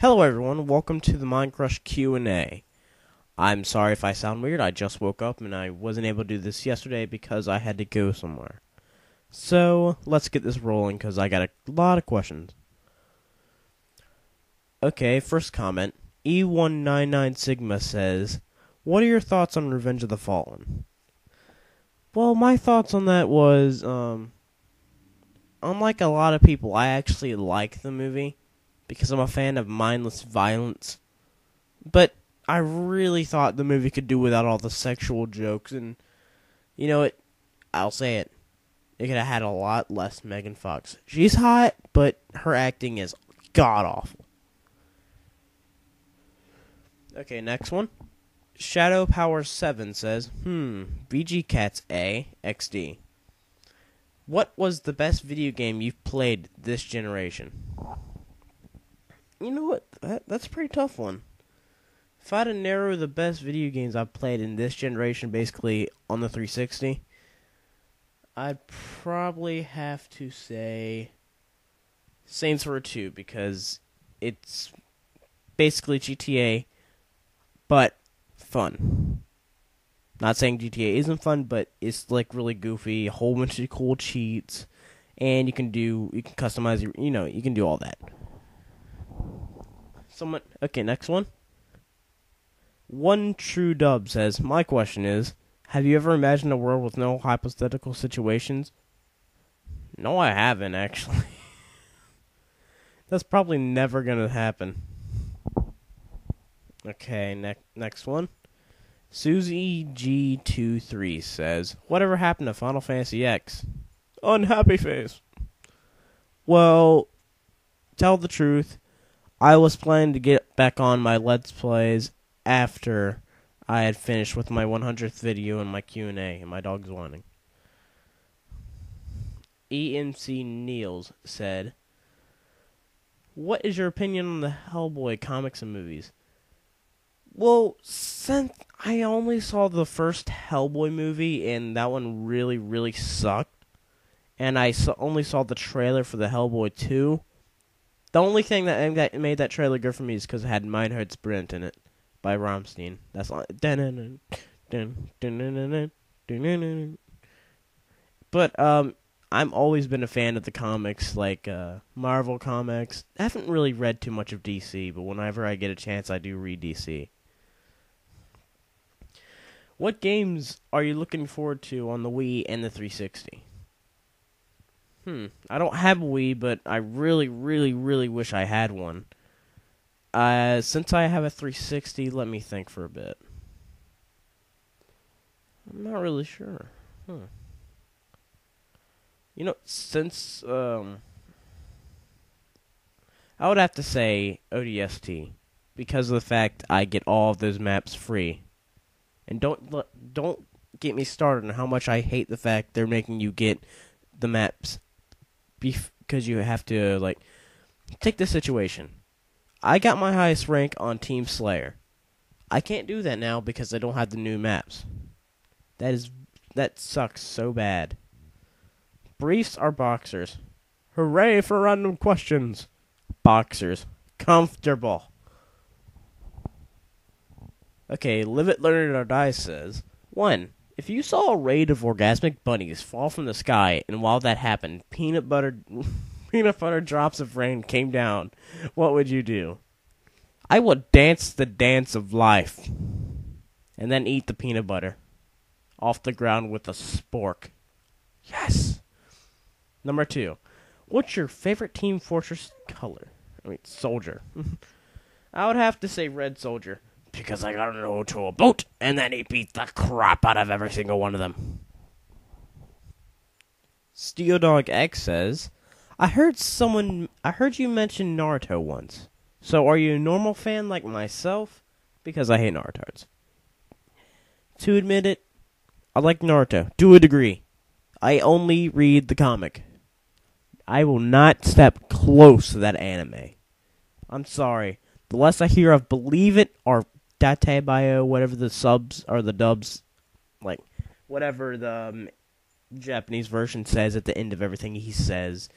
Hello everyone, welcome to the myndcrush Q&A. I'm sorry if I sound weird, I just woke up and I wasn't able to do this yesterday because I had to go somewhere. So, let's get this rolling because I got a lot of questions. Okay, first comment. E199 Sigma says, what are your thoughts on Revenge of the Fallen? Well, my thoughts on that was, unlike a lot of people, I actually like the movie because I'm a fan of mindless violence. But I really thought the movie could do without all the sexual jokes, and, I'll say it. It could have had a lot less Megan Fox. She's hot, but her acting is god-awful. Okay, next one. Shadow Power 7 says, VG Cats A, XD. What was the best video game you've played this generation? You know what? That's a pretty tough one. If I had to narrow the best video games I've played in this generation, basically on the 360, I'd probably have to say Saints Row 2, because it's basically GTA, but fun. Not saying GTA isn't fun, but it's like really goofy, a whole bunch of cool cheats, and you can customize your, you can do all that. Okay, next one. One True Dub says, my question is, have you ever imagined a world with no hypothetical situations? No, I haven't, actually. That's probably never gonna happen. Okay, next one. Susie G23 says, whatever happened to Final Fantasy X? Unhappy face. Well, tell the truth, I was planning to get back on my Let's Plays after I had finished with my 100th video and my Q&A, and my dog's whining. EMC Niels said, what is your opinion on the Hellboy comics and movies? Well, since I only saw the first Hellboy movie, and that one really, really sucked, and I only saw the trailer for the Hellboy 2, the only thing that made that trailer good for me is because it had Meinhard Sprint in it by Rammstein. That's all. But I've always been a fan of the comics, like Marvel comics. I haven't really read too much of DC, but whenever I get a chance, I do read DC. What games are you looking forward to on the Wii and the 360? I don't have a Wii, but I really, really, really wish I had one. Since I have a 360, let me think for a bit. I'm not really sure. Since, I would have to say ODST, because of the fact I get all of those maps free. And don't get me started on how much I hate the fact they're making you get the maps because you have to, take this situation. I got my highest rank on Team Slayer. I can't do that now because I don't have the new maps. That sucks so bad. Briefs are boxers. Hooray for random questions. Boxers. Comfortable. Okay, Live It, Learn It, or Die says, 1. If you saw a raid of orgasmic bunnies fall from the sky, and while that happened, peanut butter drops of rain came down, what would you do? I would dance the dance of life, and then eat the peanut butter off the ground with a spork. Yes! Number 2. What's your favorite Team Fortress color? Soldier. I would have to say Red Soldier, because I got him to a boat, and then he beat the crap out of every single one of them. Steel Dog X says, I heard you mention Naruto once. So are you a normal fan like myself? Because I hate Naruto's. To admit it, I like Naruto, to a degree. I only read the comic. I will not step close to that anime. I'm sorry. The less I hear of Believe It or Date Bio, whatever the subs or the dubs, whatever the Japanese version says at the end of everything he says,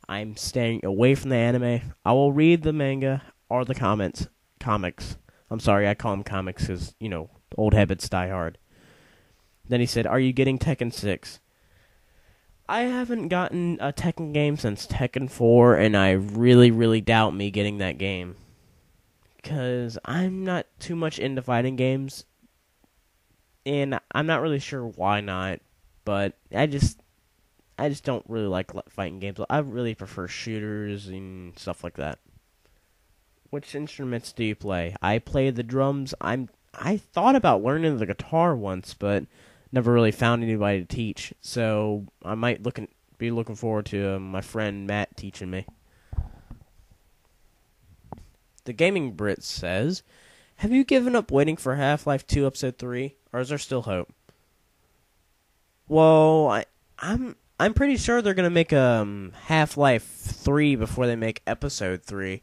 I'm staying away from the anime. I will read the manga are the comics. I'm sorry, I call them comics because, old habits die hard. Then he said, are you getting Tekken 6? I haven't gotten a Tekken game since Tekken 4, and I really, really doubt me getting that game. Because I'm not too much into fighting games, and I'm not really sure why not, but I just don't really like fighting games. I really prefer shooters and stuff like that. Which instruments do you play? I play the drums. I thought about learning the guitar once, but never really found anybody to teach. So I might be looking forward to my friend Matt teaching me. The Gaming Brit says, have you given up waiting for Half-Life 2 Episode 3, or is there still hope? Well, I'm pretty sure they're going to make Half-Life 3 before they make Episode 3.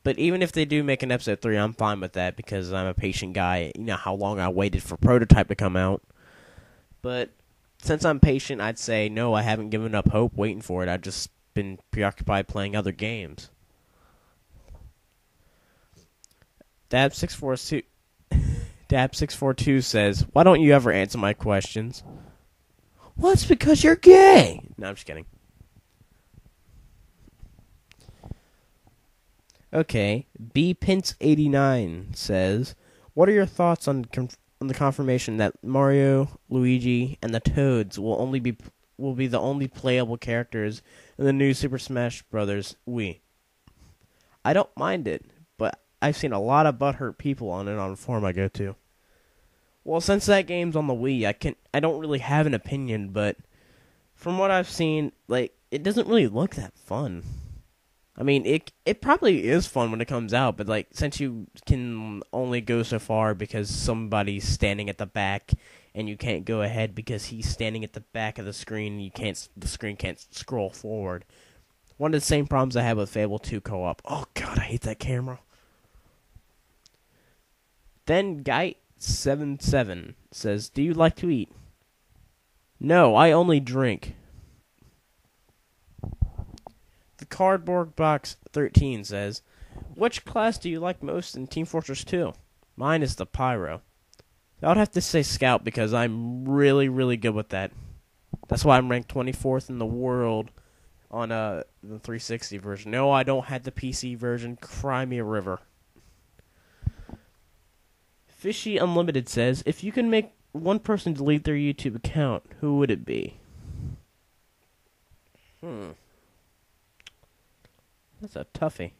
But even if they do make an Episode 3, I'm fine with that because I'm a patient guy. You know how long I waited for Prototype to come out. But since I'm patient, I'd say no, I haven't given up hope waiting for it. I've just been preoccupied playing other games. Dab642 says, why don't you ever answer my questions? Well, it's because you're gay. No, I'm just kidding. Okay, bpince89 says, what are your thoughts on the confirmation that Mario, Luigi, and the Toads will be the only playable characters in the new Super Smash Bros. Wii? I don't mind it, but I've seen a lot of butthurt people on it on the forum I go to. Well, since that game's on the Wii, I don't really have an opinion, but from what I've seen, it doesn't really look that fun. I mean, it probably is fun when it comes out, but since you can only go so far because somebody's standing at the back and you can't go ahead because he's standing at the back of the screen, the screen can't scroll forward. One of the same problems I have with Fable 2 co-op. Oh god, I hate that camera. Then Guy77 says, do you like to eat? No, I only drink. The Cardboard Box 13 says, which class do you like most in Team Fortress 2? Mine is the Pyro. I would have to say Scout because I'm really, really good with that. That's why I'm ranked 24th in the world on the 360 version. No, I don't have the PC version. Cry me a river. Fishy Unlimited says, if you can make one person delete their YouTube account, who would it be? That's a toughie.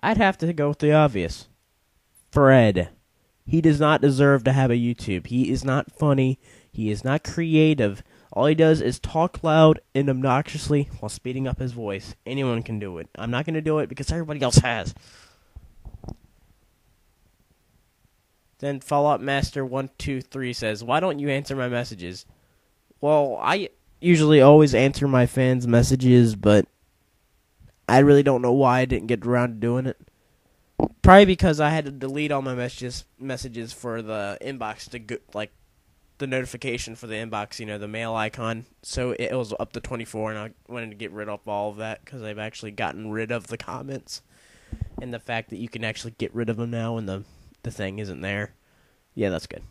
I'd have to go with the obvious. Fred. He does not deserve to have a YouTube. He is not funny. He is not creative. All he does is talk loud and obnoxiously while speeding up his voice. Anyone can do it. I'm not going to do it because everybody else has. Then Fallout Master 123 says, why don't you answer my messages? Well, I usually always answer my fans' messages, but I really don't know why I didn't get around to doing it. Probably because I had to delete all my messages for the inbox to go, the notification for the inbox, the mail icon. So it was up to 24, and I wanted to get rid of all of that because I've actually gotten rid of the comments and the fact that you can actually get rid of them now and the thing isn't there. Yeah, that's good.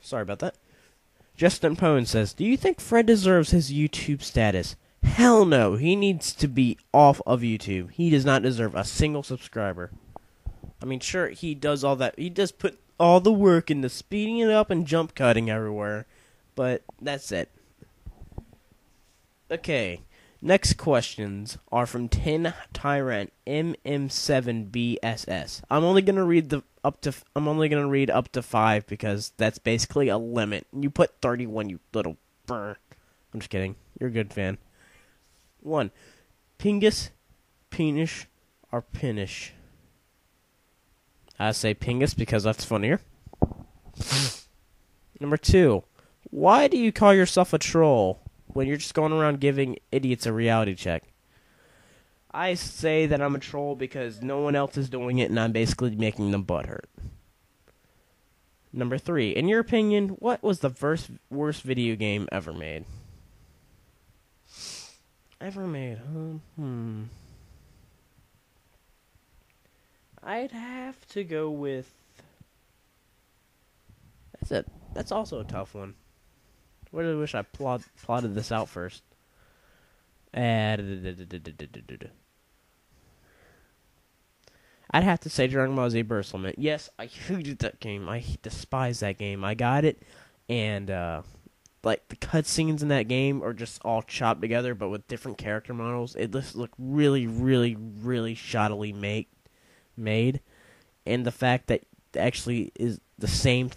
Sorry about that. Justin Pone says, do you think Fred deserves his YouTube status? Hell no. He needs to be off of YouTube. He does not deserve a single subscriber. I mean, sure, he does all that. He does put all the work into speeding it up and jump cutting everywhere. But that's it. Okay. Next questions are from Tin Tyrant MM7BSS. I'm only gonna read up to 5 because that's basically a limit. You put 31, you little burr. I'm just kidding. You're a good fan. 1. Pingus, Peenish, or Pinish? I say Pingus because that's funnier. Number 2. Why do you call yourself a troll when you're just going around giving idiots a reality check? I say that I'm a troll because no one else is doing it and I'm basically making them butthurt. Number 3. In your opinion, what was the worst video game ever made? Ever made, I'd have to go with. That's it. That's also a tough one. I really wish I plotted this out first. I'd have to say Dragon Ball Z Burst Limit. Yes, I hated that game. I despise that game. I got it, and like the cutscenes in that game are just all chopped together, but with different character models. It just looked really, really, really shoddily made, and the fact that actually is the same